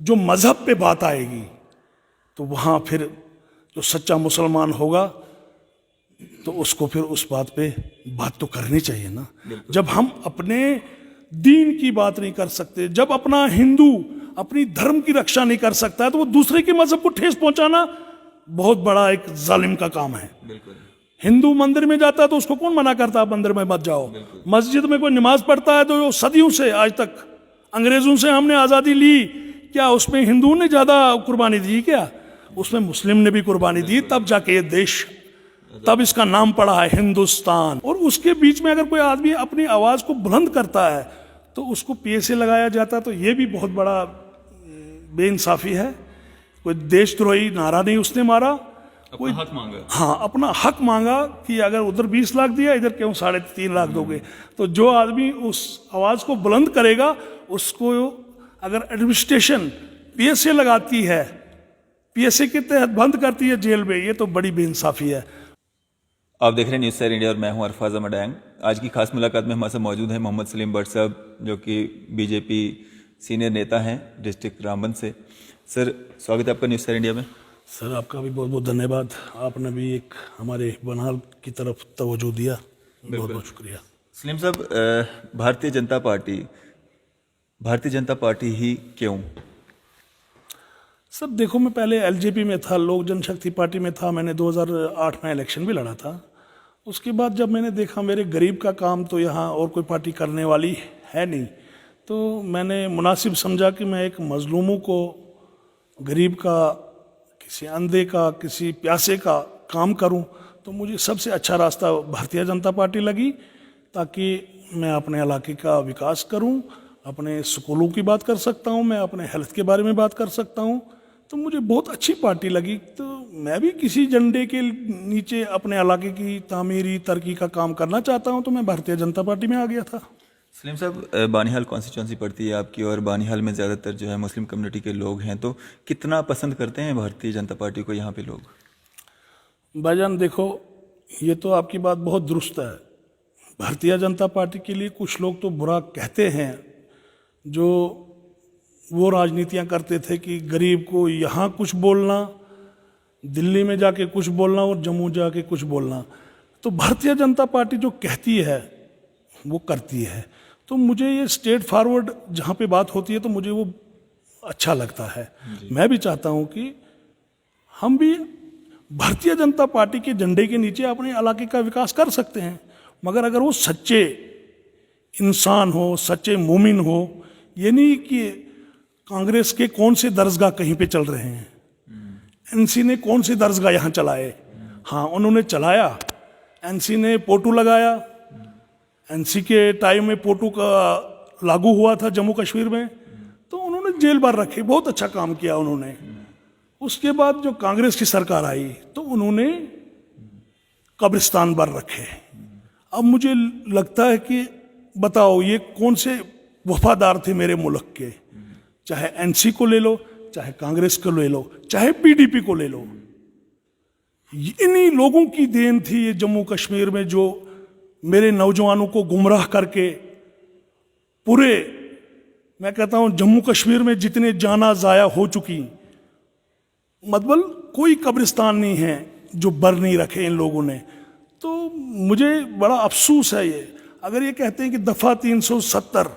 जो मजहब पे बात आएगी तो वहाँ फिर जो सच्चा मुसलमान होगा तो उसको फिर उस बात पे बात तो करनी चाहिए ना। जब हम अपने दीन की बात नहीं कर सकते, जब अपना हिंदू अपनी धर्म की रक्षा नहीं कर सकता है, तो वो दूसरे के मजहब को ठेस पहुंचाना बहुत बड़ा एक जालिम का काम है। हिंदू मंदिर में जाता है तो उसको कौन मना करता है मंदिर में मत जाओ। मस्जिद में कोई नमाज पढ़ता है तो सदियों से आज तक, अंग्रेजों से हमने आज़ादी ली, क्या उसमें हिंदुओं ने ज़्यादा कुर्बानी दी? क्या उसमें मुस्लिम ने भी कुर्बानी दी, तब जाके ये देश, तब इसका नाम पड़ा है हिंदुस्तान। और उसके बीच में अगर कोई आदमी अपनी आवाज़ को बुलंद करता है तो उसको पीएसए लगाया जाता है, तो ये भी बहुत बड़ा बेइंसाफी है। कोई देशद्रोही नारा नहीं उसने मारा, कोई हक मांगा। हाँ, अपना हक मांगा कि अगर उधर 20 लाख दिया, इधर क्यों 3.5 लाख दोगे। तो जो आदमी उस आवाज़ को बुलंद करेगा उसको अगर एडमिनिस्ट्रेशन पीएसए लगाती है, पीएसए के तहत बंद करती है जेल में, ये तो बड़ी बेइंसाफी है। आप देख रहे हैं न्यूज़ सैर इंडिया और मैं हूं अरफाज अमडैंग। आज की खास मुलाकात में हमारे साथ मौजूद हैं मोहम्मद सलीम भट्ट साहब, जो कि बीजेपी सीनियर नेता हैं डिस्ट्रिक्ट रामबन से। सर, स्वागत है आपका न्यूज़ सैर इंडिया में। सर, आपका भी बहुत बहुत धन्यवाद। आपने भी एक हमारे बनाल की तरफ तवज्जो दिया, बहुत बहुत शुक्रिया। सलीम साहब, भारतीय जनता पार्टी ही क्यों? सर देखो, मैं पहले एलजेपी में था, लोक जनशक्ति पार्टी में था। मैंने 2008 में इलेक्शन भी लड़ा था। उसके बाद जब मैंने देखा मेरे गरीब का काम तो यहाँ और कोई पार्टी करने वाली है नहीं, तो मैंने मुनासिब समझा कि मैं एक मजलूमों को, गरीब का, किसी अंधे का, किसी प्यासे का काम करूं। तो मुझे सबसे अच्छा रास्ता भारतीय जनता पार्टी लगी, ताकि मैं अपने इलाके का विकास करूं, अपने स्कूलों की बात कर सकता हूं, मैं अपने हेल्थ के बारे में बात कर सकता हूं। तो मुझे बहुत अच्छी पार्टी लगी। तो मैं भी किसी झंडे के नीचे अपने इलाके की तामीरी तरक्की का काम करना चाहता हूं, तो मैं भारतीय जनता पार्टी में आ गया था। सलीम साहब, बानिहाल कॉन्स्टिट्यूंसी पड़ती है आपकी, और बानिहाल में ज़्यादातर जो है मुस्लिम कम्युनिटी के लोग हैं, तो कितना पसंद करते हैं भारतीय जनता पार्टी को यहाँ पे लोग? भाईजान देखो, ये तो आपकी बात बहुत दुरुस्त है। भारतीय जनता पार्टी के लिए कुछ लोग तो बुरा कहते हैं, जो वो राजनीतियाँ करते थे कि गरीब को यहाँ कुछ बोलना, दिल्ली में जाके कुछ बोलना और जम्मू जाके कुछ बोलना। तो भारतीय जनता पार्टी जो कहती है वो करती है। तो मुझे ये स्ट्रेट फॉरवर्ड जहाँ पे बात होती है तो मुझे वो अच्छा लगता है। मैं भी चाहता हूँ कि हम भी भारतीय जनता पार्टी के झंडे के नीचे अपने इलाके का विकास कर सकते हैं, मगर अगर वो सच्चे इंसान हो, सच्चे मोमिन हो। ये नहीं कि कांग्रेस के कौन से दरसगाह कहीं पे चल रहे हैं, एनसी ने कौन से दरसगाह यहाँ चलाए। हाँ, उन्होंने चलाया, एनसी ने पोटू लगाया, एनसी के टाइम में पोटू का लागू हुआ था जम्मू कश्मीर में, तो उन्होंने जेल भर रखे, बहुत अच्छा काम किया उन्होंने। उसके बाद जो कांग्रेस की सरकार आई तो उन्होंने कब्रिस्तान भर रखे। अब मुझे लगता है कि बताओ ये कौन से वफादार थे मेरे मुल्क के, चाहे एनसी को ले लो, चाहे कांग्रेस को ले लो, चाहे पीडीपी को ले लो। इन्हीं लोगों की देन थी ये जम्मू कश्मीर में, जो मेरे नौजवानों को गुमराह करके पूरे, मैं कहता हूं जम्मू कश्मीर में जितने जाना जाया हो चुकी, मतलब कोई कब्रिस्तान नहीं है जो बर नहीं रखे इन लोगों ने। तो मुझे बड़ा अफसोस है ये। अगर ये कहते हैं कि दफ़ा 370,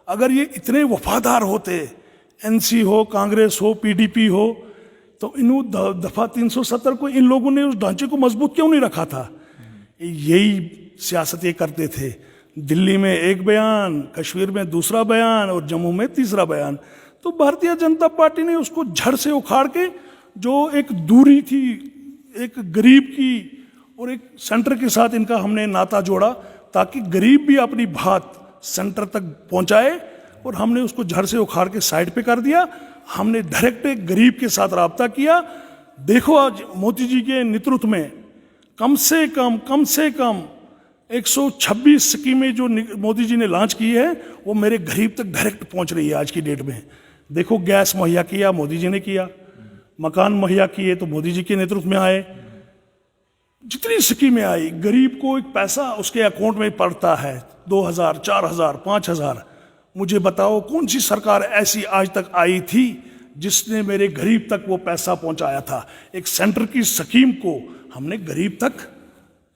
अगर ये इतने वफादार होते, एनसी हो, कांग्रेस हो, पीडीपी हो, तो इन दफ़ा 370 को इन लोगों ने उस ढांचे को मजबूत क्यों नहीं रखा था? यही सियासत ये करते थे, दिल्ली में एक बयान, कश्मीर में दूसरा बयान और जम्मू में तीसरा बयान। तो भारतीय जनता पार्टी ने उसको जड़ से उखाड़ के, जो एक दूरी थी एक गरीब की और एक सेंटर के साथ, इनका हमने नाता जोड़ा ताकि गरीब भी अपनी बात सेंटर तक पहुंचाए, और हमने उसको जड़ से उखाड़ के साइड पे कर दिया। हमने डायरेक्ट एक गरीब के साथ राब्ता किया। देखो आज मोदी जी के नेतृत्व में कम से कम 126 स्कीमें जो मोदी जी ने लॉन्च की है वो मेरे गरीब तक डायरेक्ट पहुंच रही है आज की डेट में। देखो, गैस मुहैया किया मोदी जी ने किया, मकान मुहैया किए तो मोदी जी के नेतृत्व में आए। जितनी स्कीमें आई, गरीब को एक पैसा उसके अकाउंट में पड़ता है, 2000, 4000, 5000। मुझे बताओ कौन सी सरकार ऐसी आज तक आई थी जिसने मेरे गरीब तक वो पैसा पहुंचाया था। एक सेंटर की स्कीम को हमने गरीब तक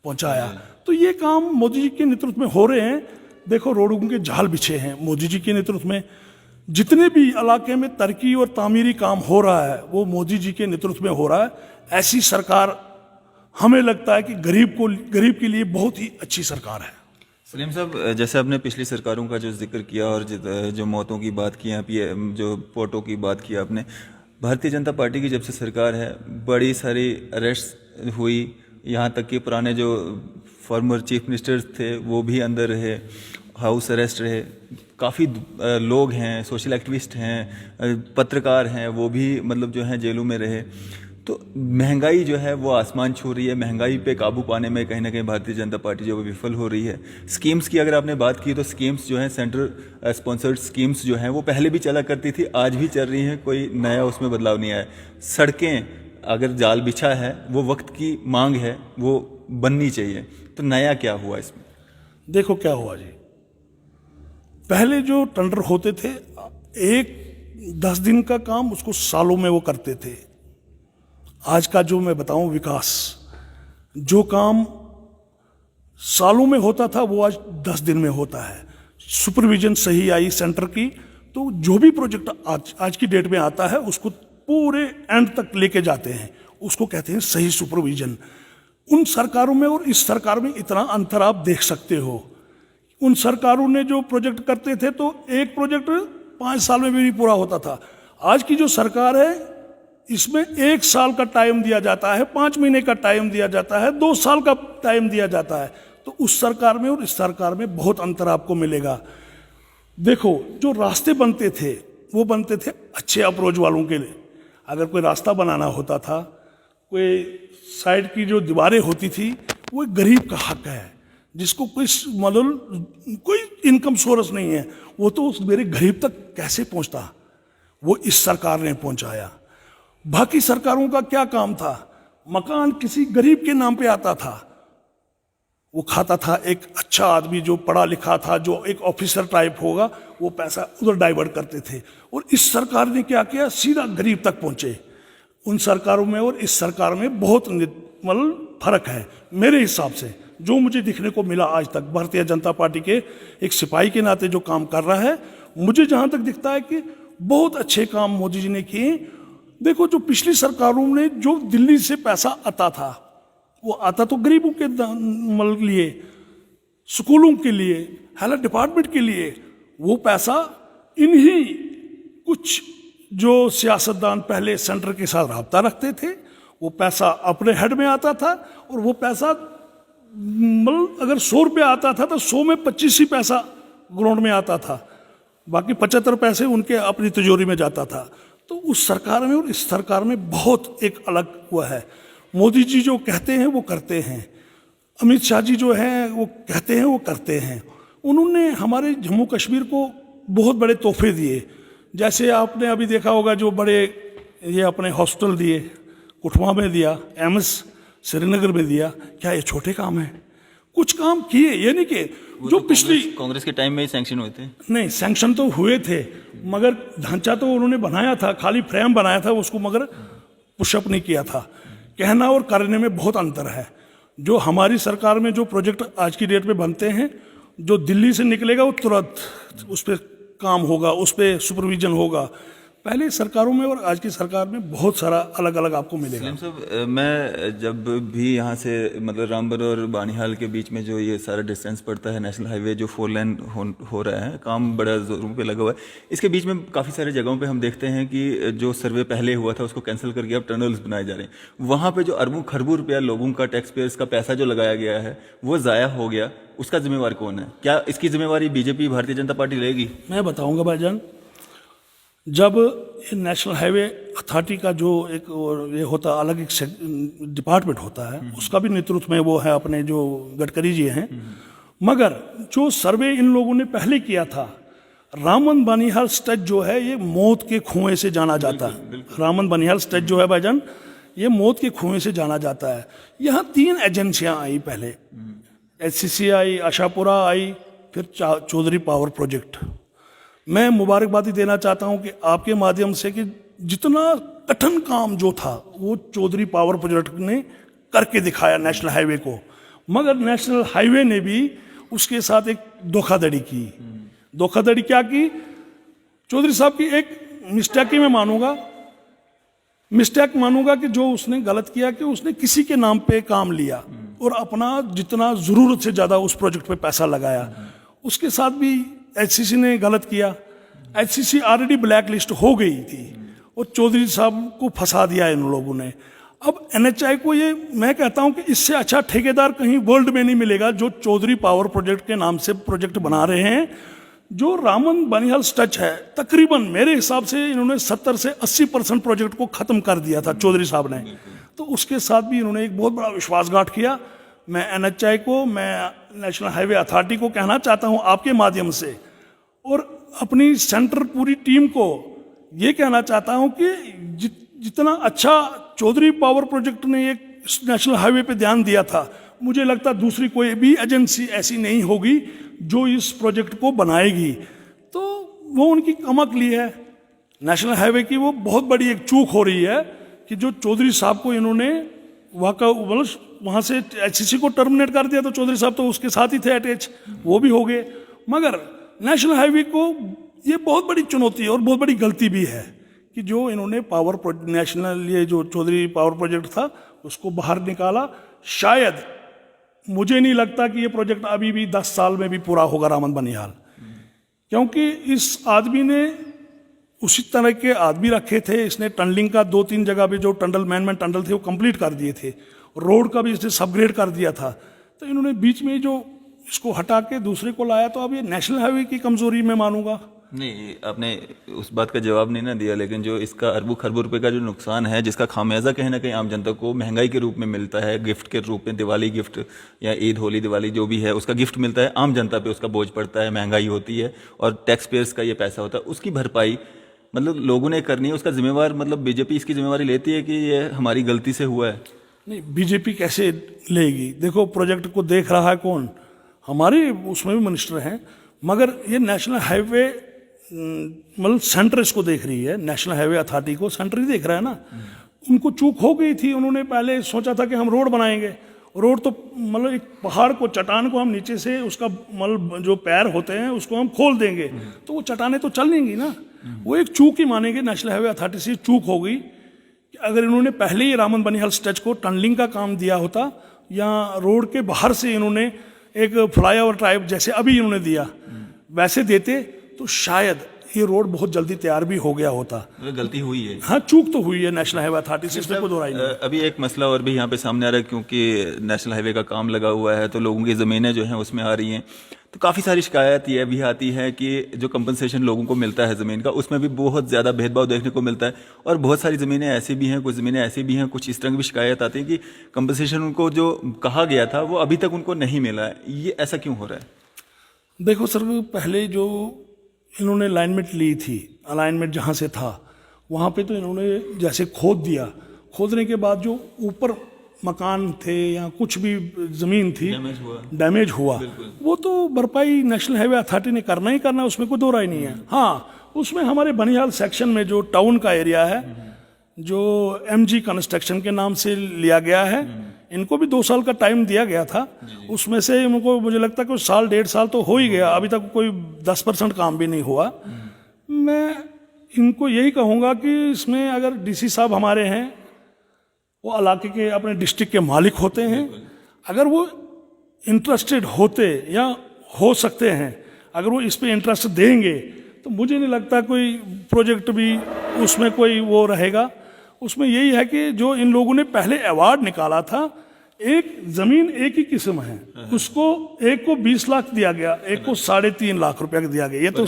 पहुंचाया। तो ये काम मोदी जी के नेतृत्व में हो रहे हैं। देखो रोडों के जाल बिछे हैं मोदी जी के नेतृत्व में। जितने भी इलाके में तरक्की और तामीरी काम हो रहा है वो मोदी जी के नेतृत्व में हो रहा है। ऐसी सरकार हमें लगता है कि गरीब के लिए बहुत ही अच्छी सरकार है। सलीम साहब, जैसे आपने पिछली सरकारों का जो जिक्र किया और जो मौतों की बात की, आप ये जो पोटों की बात की आपने, भारतीय जनता पार्टी की जब से सरकार है बड़ी सारी अरेस्ट हुई, यहाँ तक कि पुराने जो फॉर्मर चीफ मिनिस्टर्स थे वो भी अंदर रहे, हाउस अरेस्ट रहे। काफ़ी लोग हैं, सोशल एक्टिविस्ट हैं, पत्रकार हैं, वो भी मतलब जो हैं जेलों में रहे। तो महंगाई जो है वो आसमान छू रही है। महंगाई पे काबू पाने में कहीं ना कहीं भारतीय जनता पार्टी जो विफल हो रही है। स्कीम्स की अगर आपने बात की तो स्कीम्स जो हैं सेंट्रल स्पॉन्सर्ड स्कीम्स जो हैं वो पहले भी चला करती थी, आज भी चल रही हैं, कोई नया उसमें बदलाव नहीं आया। सड़कें अगर जाल बिछा है वो वक्त की मांग है, वो बननी चाहिए। तो नया क्या हुआ इसमें? देखो क्या हुआ जी, पहले जो टेंडर होते थे 10 दिन का काम उसको सालों में वो करते थे। आज का जो मैं बताऊं विकास, जो काम सालों में होता था वो आज 10 दिन में होता है। सुपरविजन सही आई सेंटर की, तो जो भी प्रोजेक्ट आज की डेट में आता है उसको पूरे एंड तक लेके जाते हैं, उसको कहते हैं सही सुपरविजन। उन सरकारों में और इस सरकार में इतना अंतर आप देख सकते हो। उन सरकारों ने जो प्रोजेक्ट करते थे तो एक प्रोजेक्ट 5 साल में भी नहीं पूरा होता था। आज की जो सरकार है इसमें 1 साल का टाइम दिया जाता है, 5 महीने का टाइम दिया जाता है, 2 साल का टाइम दिया जाता है। तो उस सरकार में और इस सरकार में बहुत अंतर आपको मिलेगा। देखो जो रास्ते बनते थे वो बनते थे अच्छे अप्रोच वालों के लिए। अगर कोई रास्ता बनाना होता था, कोई साइड की जो दीवारें होती थी वो एक गरीब का हक है, जिसको कोई मतलब कोई इनकम सोर्स नहीं है, वो तो उस मेरे गरीब तक कैसे पहुंचता, वो इस सरकार ने पहुंचाया। बाकी सरकारों का क्या काम था, मकान किसी गरीब के नाम पे आता था, वो खाता था एक अच्छा आदमी जो पढ़ा लिखा था, जो एक ऑफिसर टाइप होगा, वो पैसा उधर डाइवर्ट करते थे। और इस सरकार ने क्या किया, सीधा गरीब तक पहुंचे। उन सरकारों में और इस सरकार में बहुत मतलब फर्क है मेरे हिसाब से, जो मुझे दिखने को मिला आज तक। भारतीय जनता पार्टी के एक सिपाही के नाते जो काम कर रहा है, मुझे जहां तक दिखता है कि बहुत अच्छे काम मोदी जी ने किए। देखो जो पिछली सरकारों ने जो दिल्ली से पैसा आता था वो आता तो गरीबों के मतलब लिए, स्कूलों के लिए, हेल्थ डिपार्टमेंट के लिए। वो पैसा इन्हीं कुछ जो सियासतदान पहले सेंटर के साथ राब्ता रखते थे, वो पैसा अपने हेड में आता था। और वो पैसा मतलब अगर 100 रुपये आता था तो 100 में 25 ही पैसा ग्राउंड में आता था, बाकी 75 पैसे उनके अपनी तिजोरी में जाता था। तो उस सरकार में और इस सरकार में बहुत एक अलग हुआ है। मोदी जी जो कहते हैं वो करते हैं, अमित शाह जी जो हैं वो कहते हैं वो करते हैं। उन्होंने हमारे जम्मू कश्मीर को बहुत बड़े तोहफे दिए। जैसे आपने अभी देखा होगा जो बड़े ये अपने हॉस्पिटल दिए, कुठवा में दिया, एम्स श्रीनगर में दिया। क्या ये छोटे काम है? कुछ काम किए, ये नहीं कि जो तो पिछली कांग्रेस के टाइम में ही सैंक्शन हुए थे। नहीं, सैंक्शन तो हुए थे मगर ढांचा तो उन्होंने बनाया था, खाली फ्रेम बनाया था उसको, मगर पुशअप नहीं किया था। कहना और करने में बहुत अंतर है। जो हमारी सरकार में जो प्रोजेक्ट आज की डेट में बनते हैं, जो दिल्ली से निकलेगा वो तुरंत उस पर काम होगा, उस पर सुपरविजन होगा। पहले सरकारों में और आज की सरकार में बहुत सारा अलग अलग आपको मिलेगा। सलीम साहब, मैं जब भी यहाँ से मतलब रामबन और बानिहाल के बीच में जो ये सारा डिस्टेंस पड़ता है, नेशनल हाईवे जो 4 लेन हो रहा है, काम बड़ा जोरों पे लगा हुआ है। इसके बीच में काफ़ी सारी जगहों पे हम देखते हैं कि जो सर्वे पहले हुआ था उसको कैंसिल करके अब टनल्स बनाए जा रहे हैं। वहाँ पर जो अरबों खरबों रुपया लोगों का, टैक्स पेयर्स का पैसा जो लगाया गया है वो ज़ाया हो गया, उसका जिम्मेवार कौन है? क्या इसकी जिम्मेवारी बीजेपी, भारतीय जनता पार्टी लेगी? मैं बताऊँगा भाईजान, जब नेशनल हाईवे अथॉरिटी का जो एक ये होता अलग एक डिपार्टमेंट होता है, उसका भी नेतृत्व में वो है अपने जो गडकरी जी हैं। मगर जो सर्वे इन लोगों ने पहले किया था, रामन बनिहाल स्ट्रेच जो है ये मौत के कुएं से जाना जाता है। रामन बनिहाल स्ट्रेच जो है भाईजान ये मौत के कुएं से जाना जाता है। यहाँ 3 एजेंसियां आई पहले, HCC आई, आशापुरा आई, फिर चौधरी पावर प्रोजेक्ट। मैं मुबारकबादी देना चाहता हूं कि आपके माध्यम से कि जितना कठिन काम जो था वो चौधरी पावर प्रोजेक्ट ने करके दिखाया नेशनल हाईवे को, मगर नेशनल हाईवे ने भी उसके साथ एक धोखाधड़ी की। धोखाधड़ी क्या की? चौधरी साहब की एक मिस्टेक ही मैं मानूंगा कि जो उसने गलत किया कि उसने किसी के नाम पे काम लिया और अपना जितना जरूरत से ज्यादा उस प्रोजेक्ट पे पैसा लगाया। उसके साथ भी एचसीसी ने गलत किया। एचसीसी ऑलरेडी ब्लैक लिस्ट हो गई थी और चौधरी साहब को फंसा दिया इन लोगों ने। अब एनएचआई को ये मैं कहता हूं कि इससे अच्छा ठेकेदार कहीं वर्ल्ड में नहीं मिलेगा जो चौधरी पावर प्रोजेक्ट के नाम से प्रोजेक्ट बना रहे हैं। जो रामन बनिहाल स्ट्रेच है, तकरीबन मेरे हिसाब से इन्होंने 70 से 80% प्रोजेक्ट को खत्म कर दिया था चौधरी साहब ने। तो उसके साथ भी इन्होंने एक बहुत बड़ा विश्वासघात किया। मैं एनएचआई को, मैं नेशनल हाईवे अथॉरिटी को कहना चाहता हूं आपके माध्यम से, और अपनी सेंटर पूरी टीम को ये कहना चाहता हूं कि जितना अच्छा चौधरी पावर प्रोजेक्ट ने एक नेशनल हाईवे पे ध्यान दिया था, मुझे लगता दूसरी कोई भी एजेंसी ऐसी नहीं होगी जो इस प्रोजेक्ट को बनाएगी। तो वो उनकी कमकली है नेशनल हाईवे की। वो बहुत बड़ी एक चूक हो रही है कि जो चौधरी साहब को इन्होंने वहाँ से एचसीसी को टर्मिनेट कर दिया। तो चौधरी साहब तो उसके साथ ही थे अटैच, वो भी हो गए। मगर नेशनल हाईवे को ये बहुत बड़ी चुनौती है और बहुत बड़ी गलती भी है कि जो इन्होंने नेशनल ये जो चौधरी पावर प्रोजेक्ट था उसको बाहर निकाला। शायद मुझे नहीं लगता कि ये प्रोजेक्ट अभी भी 10 साल में भी पूरा होगा रामन बनिहाल, क्योंकि इस आदमी ने उसी तरह के आदमी रखे थे। इसने टनलिंग का 2-3 जगह पे जो मैन टनल थे वो कंप्लीट कर दिए थे। रोड का भी इसने सबग्रेड कर दिया था। तो इन्होंने बीच में जो इसको हटा के दूसरे को लाया। तो अब ये नेशनल हाईवे की कमजोरी मैं मानूंगा। नहीं, आपने उस बात का जवाब नहीं ना दिया, लेकिन जो इसका अरबों खरबों रुपए का जो नुकसान है, जिसका खामियाजा कहीं ना कहीं आम जनता को महंगाई के रूप में मिलता है, गिफ्ट के रूप में, दिवाली गिफ्ट या ईद होली दिवाली जो भी है उसका गिफ्ट मिलता है, आम जनता पे उसका बोझ पड़ता है, महंगाई होती है और टैक्स पेयर्स का ये पैसा होता है, उसकी भरपाई मतलब लोगों ने करनी है। उसका जिम्मेवार मतलब बीजेपी इसकी जिम्मेवारी लेती है कि ये हमारी गलती से हुआ है? नहीं, बीजेपी कैसे लेगी? देखो प्रोजेक्ट को देख रहा है कौन? हमारे उसमें भी मिनिस्टर हैं, मगर ये नेशनल हाईवे मतलब सेंटर इसको देख रही है। नेशनल हाईवे अथॉरिटी को सेंटर ही देख रहा है ना। उनको चूक हो गई थी। उन्होंने पहले सोचा था कि हम रोड बनाएंगे। रोड तो मतलब एक पहाड़ को, चट्टान को हम नीचे से उसका मतलब जो पैर होते हैं उसको हम खोल देंगे तो वो चट्टानें तो चलेंगी ना। वो एक चूक ही मानेंगे। नेशनल हाईवे अथॉरिटी से चूक हो गई कि अगर इन्होंने पहले ही रामन बनिहाल स्ट्रेच को टनलिंग का काम दिया होता या रोड के बाहर से इन्होंने एक फ्लाईओवर टाइप जैसे अभी इन्होंने दिया वैसे देते तो शायद ये रोड बहुत जल्दी तैयार भी हो गया होता। गलती हुई है। हाँ, चूक तो हुई है नेशनल हाईवे अथॉरिटी से, इसमें कोई दो राय नहीं। अभी एक मसला और भी यहाँ पे सामने आ रहा है, क्योंकि नेशनल हाईवे का काम लगा हुआ है तो लोगों की ज़मीनें जो हैं उसमें आ रही हैं। तो काफ़ी सारी शिकायत ये भी आती है कि जो कंपनसेशन लोगों को मिलता है ज़मीन का, उसमें भी बहुत ज़्यादा भेदभाव देखने को मिलता है। और बहुत सारी ज़मीनें ऐसी भी हैं, कुछ ज़मीनें ऐसी भी हैं, कुछ इस तरह की भी शिकायत आती है कि कंपनसेशन उनको जो कहा गया था वो अभी तक उनको नहीं मिला है। ये ऐसा क्यों हो रहा है? देखो सर, पहले जो इन्होंने अलाइनमेंट ली थी, अलाइनमेंट जहाँ से था वहाँ पे तो इन्होंने जैसे खोद दिया, खोदने के बाद जो ऊपर मकान थे या कुछ भी ज़मीन थी डैमेज हुआ वो तो भरपाई नेशनल हाईवे अथॉरिटी ने करना ही करना, उसमें कोई दो राय नहीं है। हाँ, उसमें हमारे बनिहाल सेक्शन में जो टाउन का एरिया है जो एमजी कंस्ट्रक्शन के नाम से लिया गया है, इनको भी 2 साल का टाइम दिया गया था। उसमें से इनको मुझे लगता है कि 1-1.5 साल तो हो ही गया, अभी तक कोई 10% काम भी नहीं हुआ। मैं इनको यही कहूँगा कि इसमें अगर डीसी साहब हमारे हैं, वो इलाके के अपने डिस्ट्रिक्ट के मालिक होते हैं, अगर वो इंटरेस्टेड होते या हो सकते हैं, अगर वो इस पे इंटरेस्ट देंगे तो मुझे नहीं लगता कोई प्रोजेक्ट भी उसमें कोई वो रहेगा। उसमें यही है कि जो इन लोगों ने पहले अवार्ड निकाला था, एक जमीन एक ही किस्म है, उसको एक को 20 लाख दिया गया, एक को 3.5 लाख रुपया दिया गया। ये तो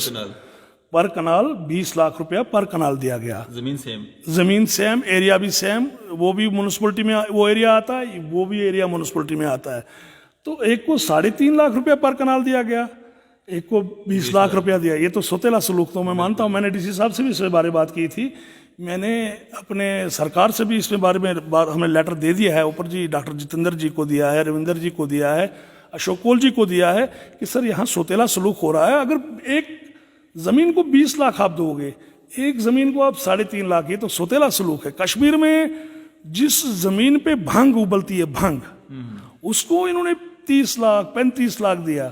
पर कनाल 20 लाख रुपया पर कनाल दिया गया। जमीन सेम, एरिया भी सेम, वो भी म्यूनिसिपलिटी में वो एरिया आता है, वो भी एरिया म्यूनिसिपलिटी में आता है। तो एक को 3.5 लाख रुपया पर कनाल दिया गया, एक को 20 लाख रुपया दिया। ये तो सौतेला सलूक तो मैं मानता हूँ। मैंने डीसी साहब से भी इसके बारे में बात की थी, मैंने अपने सरकार से भी इसके बारे में हमने लेटर दे दिया है, ऊपर जी डॉक्टर जितेंद्र जी को दिया है, रविंदर जी को दिया है, अशोक कोल जी को दिया है कि सर यहाँ सौतेला सलूक हो रहा है। अगर एक ज़मीन को 20 लाख आप दोगे, एक ज़मीन को आप 3.5 लाख, ये तो सौतेला सलूक है। कश्मीर में जिस ज़मीन पे भांग उबलती है, भांग, उसको इन्होंने 30 लाख 35 लाख दिया।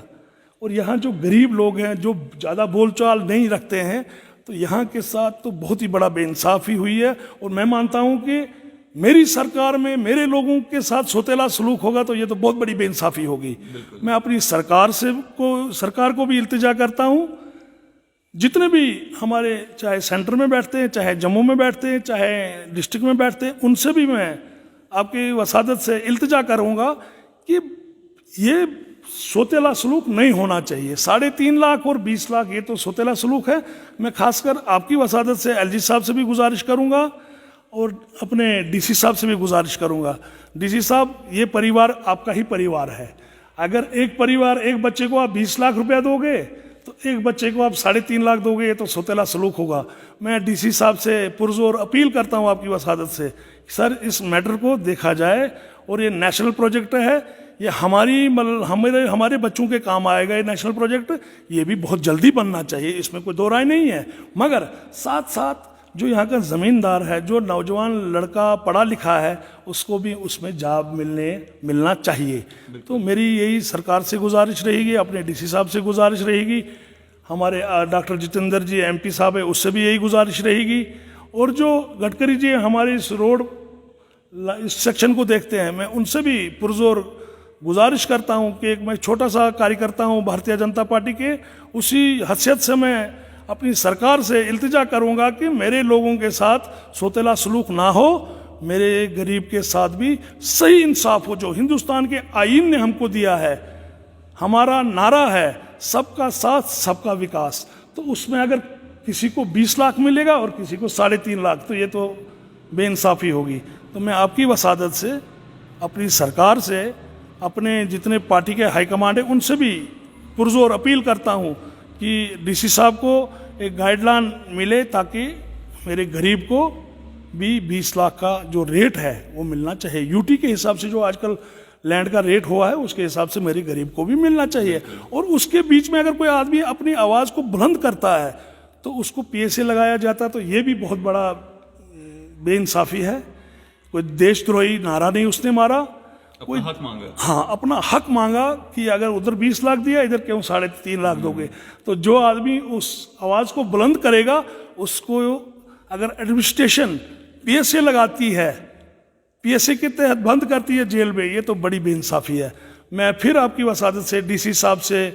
और यहाँ जो गरीब लोग हैं, जो ज़्यादा बोलचाल नहीं रखते हैं, तो यहाँ के साथ तो बहुत ही बड़ा बेइंसाफ़ी हुई है। और मैं मानता हूँ कि मेरी सरकार में मेरे लोगों के साथ सौतेला सलूक होगा तो ये तो बहुत बड़ी बेइंसाफ़ी होगी। मैं अपनी सरकार को भी इल्तिजा करता हूँ, जितने भी हमारे चाहे सेंटर में बैठते हैं, चाहे जम्मू में बैठते हैं, चाहे डिस्ट्रिक्ट में बैठते हैं, उनसे भी मैं आपकी वसादत से इल्तिजा करूँगा कि ये सौतेला सलूक नहीं होना चाहिए। 3.5 लाख और 20 लाख ये तो सौतेला सलूक है। मैं खासकर आपकी वसादत से एलजी साहब से भी गुजारिश करूँगा और अपने डीसी साहब से भी गुजारिश करूँगा। डीसी साहब, ये परिवार आपका ही परिवार है। अगर एक परिवार, एक बच्चे को आप 20 लाख रुपया दोगे तो एक बच्चे को आप 3.5 लाख दोगे, ये तो सौतेला सलूक होगा। मैं डीसी साहब से पुरजोर अपील करता हूँ आपकी वसादत से, सर इस मैटर को देखा जाए। और ये नेशनल प्रोजेक्ट है, ये हमारे बच्चों के काम आएगा। ये नेशनल प्रोजेक्ट ये भी बहुत जल्दी बनना चाहिए, इसमें कोई दो राय नहीं है। मगर साथ साथ जो यहाँ का ज़मींदार है, जो नौजवान लड़का पढ़ा लिखा है, उसको भी उसमें जॉब मिलना चाहिए। तो मेरी यही सरकार से गुजारिश रहेगी, अपने डीसी साहब से गुजारिश रहेगी, हमारे डॉक्टर जितेंद्र जी एमपी साहब है, उससे भी यही गुजारिश रहेगी। और जो गडकरी जी हमारे इस रोड इस सेक्शन को देखते हैं, मैं उनसे भी पुरजोर गुजारिश करता हूं कि एक मैं छोटा सा कार्यकर्ता हूं भारतीय जनता पार्टी के, उसी हैसियत से मैं अपनी सरकार से इल्तिजा करूंगा कि मेरे लोगों के साथ सौतेला सलूक ना हो, मेरे गरीब के साथ भी सही इंसाफ हो। जो हिंदुस्तान के आईन ने हमको दिया है, हमारा नारा है सबका साथ सबका विकास, तो उसमें अगर किसी को 20 लाख मिलेगा और किसी को 3.5 लाख, तो ये तो बेइंसाफ़ी होगी। तो मैं आपकी वसादत से, अपनी सरकार से, अपने जितने पार्टी के हाईकमांड है, उनसे भी पुरजोर अपील करता हूँ कि डीसी साहब को एक गाइडलाइन मिले ताकि मेरे गरीब को भी 20 लाख का जो रेट है वो मिलना चाहिए। यूटी के हिसाब से जो आजकल लैंड का रेट हुआ है, उसके हिसाब से मेरे गरीब को भी मिलना चाहिए। और उसके बीच में अगर कोई आदमी अपनी आवाज़ को बुलंद करता है तो उसको पीएसए लगाया जाता है, तो ये भी बहुत बड़ा बेइंसाफ़ी है। कोई देशद्रोही नारा नहीं उसने मारा, कोई हक मांगा। हाँ, अपना हक मांगा कि अगर उधर 20 लाख दिया, इधर क्यों 3.5 लाख दोगे। तो जो आदमी उस आवाज़ को बुलंद करेगा, उसको अगर एडमिनिस्ट्रेशन पीएसए लगाती है, पीएसए के तहत बंद करती है जेल में, ये तो बड़ी बेइंसाफ़ी है। मैं फिर आपकी वसादत से डीसी साहब से,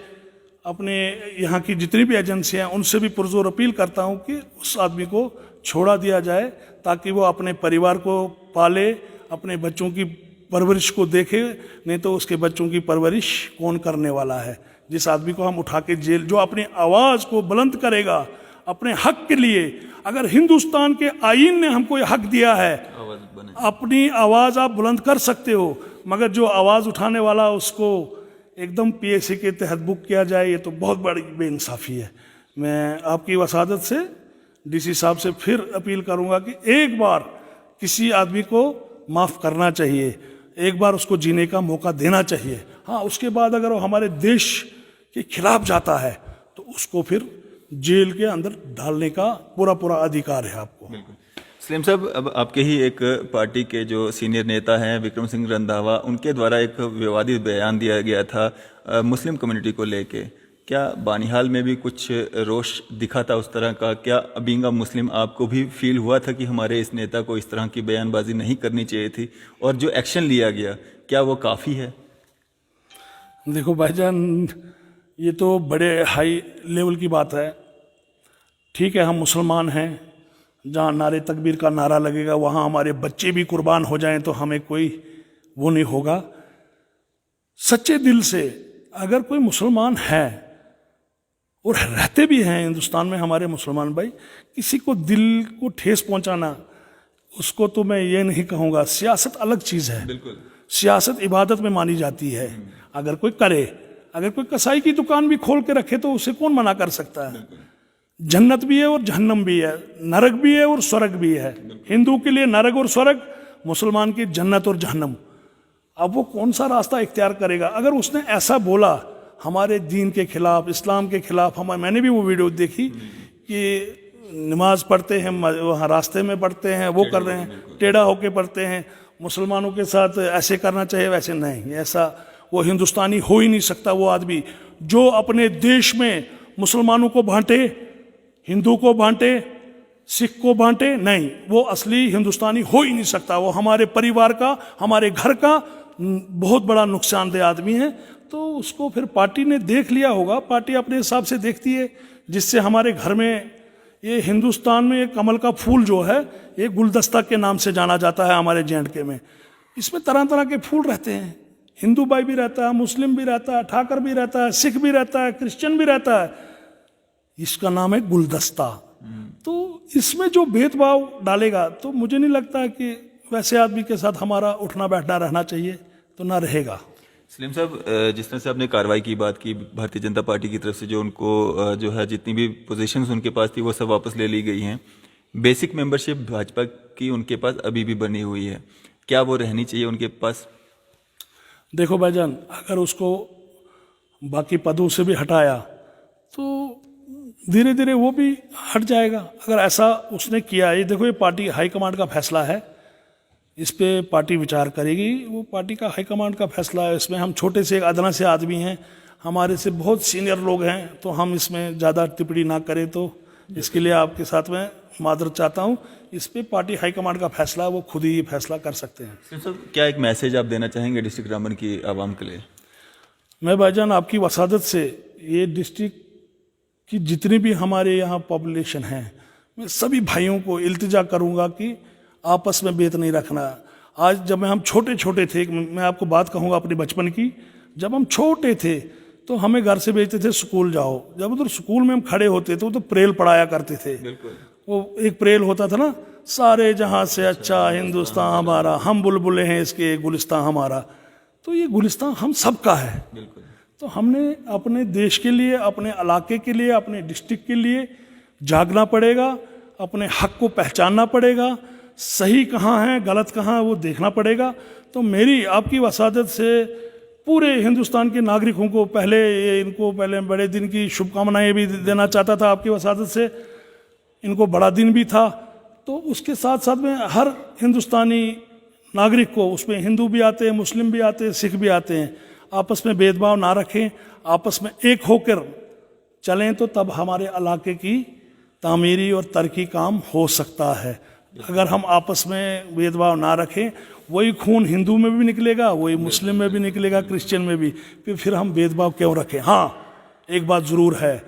अपने यहाँ की जितनी भी एजेंसियाँ, उनसे भी पुरजोर अपील करता हूँ कि उस आदमी को छोड़ा दिया जाए ताकि वो अपने परिवार को पाले, अपने बच्चों की परवरिश को देखे। नहीं तो उसके बच्चों की परवरिश कौन करने वाला है। जिस आदमी को हम उठा के जेल, जो अपनी आवाज़ को बुलंद करेगा अपने हक के लिए, अगर हिंदुस्तान के आईन ने हमको ये हक दिया है, अपनी आवाज़ आप बुलंद कर सकते हो, मगर जो आवाज़ उठाने वाला उसको एकदम पीएसए के तहत बुक किया जाए, ये तो बहुत बड़ी बेइंसाफ़ी है। मैं आपकी वसादत से डीसी साहब से फिर अपील करूंगा कि एक बार किसी आदमी को माफ़ करना चाहिए, एक बार उसको जीने का मौका देना चाहिए। हाँ, उसके बाद अगर वो हमारे देश के खिलाफ जाता है तो उसको फिर जेल के अंदर डालने का पूरा अधिकार है आपको। सलीम साहब, अब आपके ही एक पार्टी के जो सीनियर नेता हैं विक्रम सिंह रंधावा, उनके द्वारा एक विवादित बयान दिया गया था मुस्लिम कम्युनिटी को लेके। क्या बानिहाल में भी कुछ रोष दिखा था उस तरह का? क्या बीइंग अ मुस्लिम आपको भी फील हुआ था कि हमारे इस नेता को इस तरह की बयानबाजी नहीं करनी चाहिए थी, और जो एक्शन लिया गया क्या वो काफ़ी है? देखो भाईजान, ये तो बड़े हाई लेवल की बात है। ठीक है, हम मुसलमान हैं, जहाँ नारे तकबीर का नारा लगेगा वहाँ हमारे बच्चे भी कुर्बान हो जाएं तो हमें कोई वो नहीं होगा। सच्चे दिल से अगर कोई मुसलमान है, और रहते भी हैं हिंदुस्तान में हमारे मुसलमान भाई, किसी को दिल को ठेस पहुंचाना, उसको तो मैं ये नहीं कहूँगा। सियासत अलग चीज़ है, बिल्कुल। सियासत इबादत में मानी जाती है। अगर कोई करे, अगर कोई कसाई की दुकान भी खोल के रखे तो उसे कौन मना कर सकता है। जन्नत भी है और जहन्नम भी है, नरक भी है और स्वर्ग भी है। हिंदू के लिए नरक और स्वर्ग, मुसलमान की जन्नत और जहन्नम। अब वो कौन सा रास्ता इख्तियार करेगा? अगर उसने ऐसा बोला हमारे दीन के खिलाफ, इस्लाम के खिलाफ, मैंने भी वो वीडियो देखी कि नमाज पढ़ते हैं, वहाँ रास्ते में पढ़ते हैं, वो कर रहे हैं, टेढ़ा होके पढ़ते हैं। मुसलमानों के साथ ऐसे करना चाहिए, वैसे नहीं, ऐसा वो हिंदुस्तानी हो ही नहीं सकता। वो आदमी जो अपने देश में मुसलमानों को बांटे, हिंदू को बांटे, सिख को बांटे, नहीं, वो असली हिंदुस्तानी हो ही नहीं सकता। वो हमारे परिवार का, हमारे घर का बहुत बड़ा नुकसानदेह आदमी है। तो उसको फिर पार्टी ने देख लिया होगा, पार्टी अपने हिसाब से देखती है, जिससे हमारे घर में ये हिंदुस्तान में ये कमल का फूल जो है, ये गुलदस्ता के नाम से जाना जाता है हमारे J&K में। इसमें तरह तरह के फूल रहते हैं, हिंदू भाई भी रहता है, मुस्लिम भी रहता है, ठाकर भी रहता है, सिख भी रहता है, क्रिश्चियन भी रहता है। इसका नाम है गुलदस्ता। तो इसमें जो भेदभाव डालेगा, तो मुझे नहीं लगता कि वैसे आदमी के साथ हमारा उठना बैठना रहना चाहिए, तो ना रहेगा। सलीम साहब, जिस तरह से आपने कार्रवाई की बात की, भारतीय जनता पार्टी की तरफ से जो उनको जो है जितनी भी पोजीशंस उनके पास थी वो सब वापस ले ली गई हैं। बेसिक मेंबरशिप भाजपा की उनके पास अभी भी बनी हुई है, क्या वो रहनी चाहिए उनके पास? देखो भाईजान, अगर उसको बाकी पदों से भी हटाया तो धीरे धीरे वो भी हट जाएगा। अगर ऐसा उसने किया, ये देखो, ये पार्टी हाईकमांड का फैसला है, इस पे पार्टी विचार करेगी, वो पार्टी का हाईकमांड का फैसला है। इसमें हम छोटे से एक अदना से आदमी हैं, हमारे से बहुत सीनियर लोग हैं, तो हम इसमें ज़्यादा टिप्पणी ना करें। तो इसके लिए आपके साथ में मादरत चाहता हूँ। इस पे पार्टी हाईकमांड का फैसला, वो खुद ही फैसला कर सकते हैं। सलीम साहब, क्या एक मैसेज आप देना चाहेंगे डिस्ट्रिक्ट रामबन की आवाम के लिए? मैं भाईजान आपकी वसादत से ये डिस्ट्रिक्ट की जितनी भी हमारे यहाँ पॉपुलेशन है, मैं सभी भाइयों को इल्तिजा करूँगा कि आपस में भेद नहीं रखना। आज जब हम छोटे छोटे थे, मैं आपको बात कहूँगा अपने बचपन की, जब हम छोटे थे तो हमें घर से भेजते थे स्कूल जाओ। जब उधर स्कूल में हम खड़े होते थे तो प्रेल पढ़ाया करते थे। वो एक प्रेल होता था ना, सारे जहाँ से अच्छा हिंदुस्तान हमारा, हम बुलबुले हैं इसके, गुलिस्तान हमारा। तो ये गुलिस्तान हम सबका है। तो हमने अपने देश के लिए, अपने इलाके के लिए, अपने डिस्ट्रिक्ट के लिए जागना पड़ेगा, अपने हक को पहचानना पड़ेगा, सही कहाँ है गलत कहाँ है वो देखना पड़ेगा। तो मेरी आपकी वसादत से पूरे हिंदुस्तान के नागरिकों को इनको पहले बड़े दिन की शुभकामनाएं भी देना चाहता था आपकी वसादत से। इनको बड़ा दिन भी था, तो उसके साथ साथ में हर हिंदुस्तानी नागरिक को, उसमें हिंदू भी आते हैं, मुस्लिम भी आते हैं, सिख भी आते हैं, आपस में भेदभाव ना रखें, आपस में एक होकर चलें, तो तब हमारे इलाके की तामीरी और तरक्की काम हो सकता है। अगर हम आपस में भेदभाव ना रखें, वही खून हिंदू में भी निकलेगा, वही मुस्लिम में भी निकलेगा, क्रिश्चियन में भी, फिर हम भेदभाव क्यों रखें। हाँ, एक बात ज़रूर है,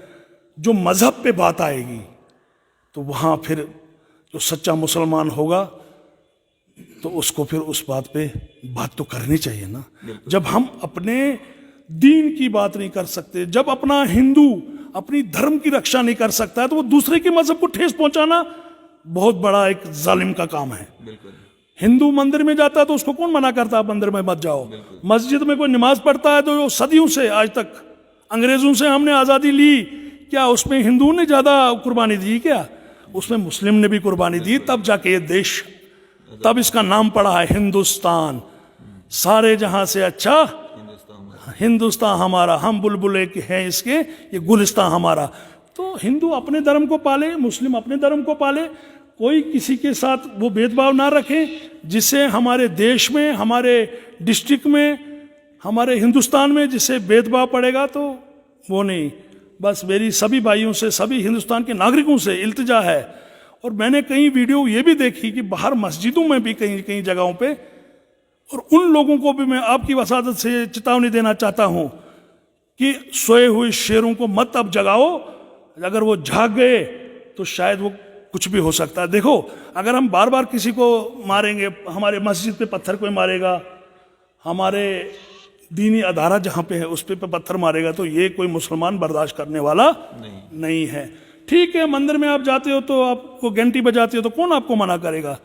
जो मज़हब पे बात आएगी तो वहाँ फिर जो सच्चा मुसलमान होगा तो उसको फिर उस बात पे बात तो करनी चाहिए ना। जब हम अपने दीन की बात नहीं कर सकते, जब अपना हिंदू अपनी धर्म की रक्षा नहीं कर सकता है, तो वो दूसरे के मजहब को ठेस पहुंचाना बहुत बड़ा एक जालिम का काम है। हिंदू मंदिर में जाता है तो उसको कौन मना करता है मंदिर में मत जाओ। मस्जिद में कोई नमाज पढ़ता है तो सदियों से आज तक, अंग्रेजों से हमने आज़ादी ली, क्या उसमें हिंदू ने ज़्यादा कुर्बानी दी? क्या उसमें मुस्लिम ने भी कुर्बानी दी, तब जाके ये देश, तब इसका नाम पड़ा है हिंदुस्तान। सारे जहां से अच्छा हिंदुस्तान हमारा, हम बुलबुले के हैं इसके, ये गुलिस्तान हमारा। तो हिंदू अपने धर्म को पाले, मुस्लिम अपने धर्म को पाले, कोई किसी के साथ वो भेदभाव ना रखें, जिससे हमारे देश में, हमारे डिस्ट्रिक्ट में, हमारे हिंदुस्तान में जिससे भेदभाव पड़ेगा तो वो नहीं। बस मेरी सभी भाइयों से, सभी हिंदुस्तान के नागरिकों से इल्तिजा है। और मैंने कई वीडियो ये भी देखी कि बाहर मस्जिदों में भी कई कई जगहों पे, और उन लोगों को भी मैं आपकी वसादत से चेतावनी देना चाहता हूं कि सोए हुए शेरों को मत अब जगाओ, अगर वो जाग गए तो शायद वो कुछ भी हो सकता है। देखो, अगर हम बार बार किसी को मारेंगे, हमारे मस्जिद पे पत्थर कोई मारेगा, हमारे दीनी अदारा जहाँ पे है उस पे पत्थर मारेगा, तो ये कोई मुसलमान बर्दाश्त करने वाला नहीं है। ठीक है, मंदिर में आप जाते हो तो आपको घंटी बजाते हो तो कौन आपको मना करेगा?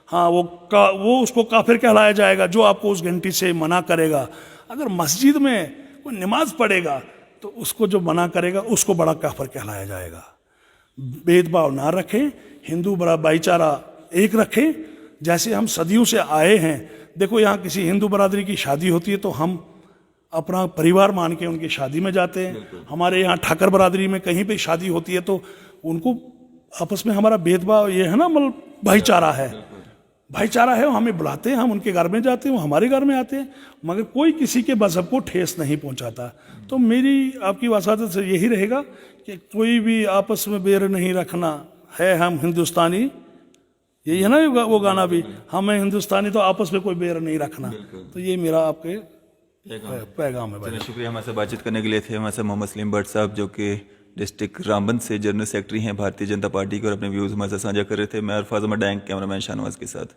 हाँ, वो उसको काफिर कहलाया जाएगा जो आपको उस घंटी से मना करेगा। अगर मस्जिद में कोई नमाज पढ़ेगा तो उसको जो मना करेगा उसको बड़ा काफिर कहलाया जाएगा। भेदभाव ना रखें, हिंदू बड़ा भाईचारा एक रखें, जैसे हम सदियों से आए हैं। देखो, यहाँ किसी हिंदू बरादरी की शादी होती है तो हम अपना परिवार मान के उनकी शादी में जाते हैं। हमारे यहाँ ठाकर बरादरी में कहीं पे शादी होती है तो उनको आपस में हमारा भेदभाव ये है ना, मतलब भाईचारा है, भाईचारा है, वो हमें बुलाते हैं, हम उनके घर में जाते हैं, वो हमारे घर में आते हैं, मगर कोई किसी के मजहब को ठेस नहीं पहुंचाता। तो मेरी आपकी वसादत से यही रहेगा कि कोई भी आपस में बैर नहीं रखना है, हम हिंदुस्तानी, यही है ना वो गाना भी, हमें हिंदुस्तानी, तो आपस में कोई बैर नहीं रखना। तो ये मेरा आपके पैगाम है भाई। चलिए, शुक्रिया हमारे साथ बातचीत करने के लिए। थे हमारे साथ मोहम्मद सलीम भट्ट साहब, जो कि डिस्ट्रिक्ट रामबन से जनरल सेक्रेटरी हैं भारतीय जनता पार्टी के, और अपने व्यूज़ हमारे साथ साझा कर रहे थे। मैं अरफाज अहमद डैंग, कैमरामैन शाहनवाज के साथ।